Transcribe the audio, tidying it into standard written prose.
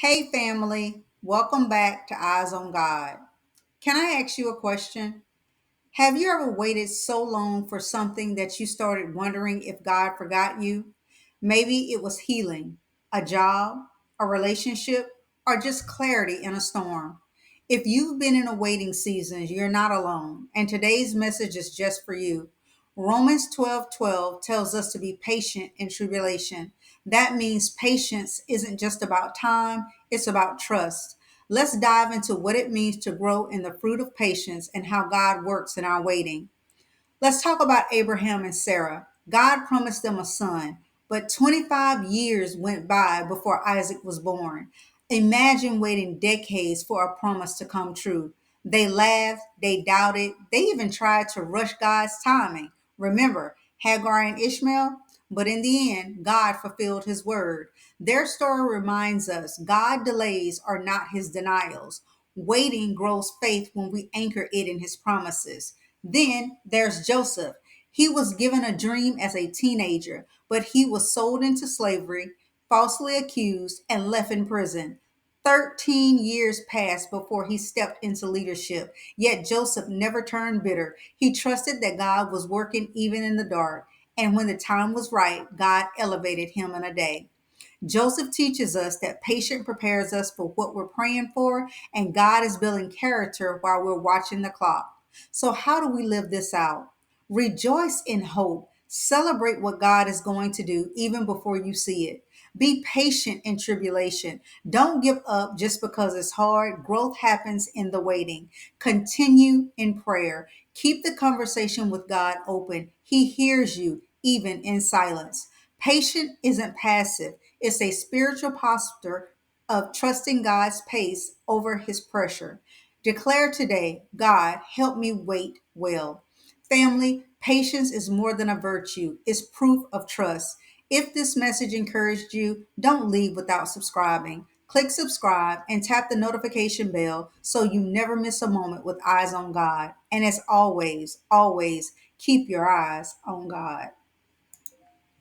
Hey, family, welcome back to Eyes on God. Can I ask you a question? Have you ever waited so long for something that you started wondering if God forgot you? Maybe it was healing, a job, a relationship, or just clarity in a storm. If you've been in a waiting season, you're not alone, and today's message is just for you. Romans 12:12 tells us to be patient in tribulation. That means patience isn't just about time, it's about trust. Let's dive into what it means to grow in the fruit of patience and how God works in our waiting. Let's talk about Abraham and Sarah. God promised them a son, but 25 years went by before Isaac was born. Imagine waiting decades for a promise to come true. They laughed, they doubted, they even tried to rush God's timing. Remember Hagar and Ishmael? But in the end, God fulfilled his word. Their story reminds us God delays are not his denials. Waiting grows faith when we anchor it in his promises. Then there's Joseph. He was given a dream as a teenager, but he was sold into slavery, falsely accused, and left in prison. 13 years passed before he stepped into leadership, yet Joseph never turned bitter. He trusted that God was working even in the dark, and when the time was right, God elevated him in a day. Joseph teaches us that patience prepares us for what we're praying for, and God is building character while we're watching the clock. So, how do we live this out? Rejoice in hope. Celebrate what God is going to do even before you see it. Be patient in tribulation. Don't give up just because it's hard. Growth happens in the waiting. Continue in prayer. Keep the conversation with God open. He hears you even in silence. Patience isn't passive, it's a spiritual posture of trusting God's pace over his pressure. Declare today, God, help me wait well. Family, patience is more than a virtue, it's proof of trust. If this message encouraged you, don't leave without subscribing. Click subscribe and tap the notification bell so you never miss a moment with Eyes on God. And as always, always keep your eyes on God.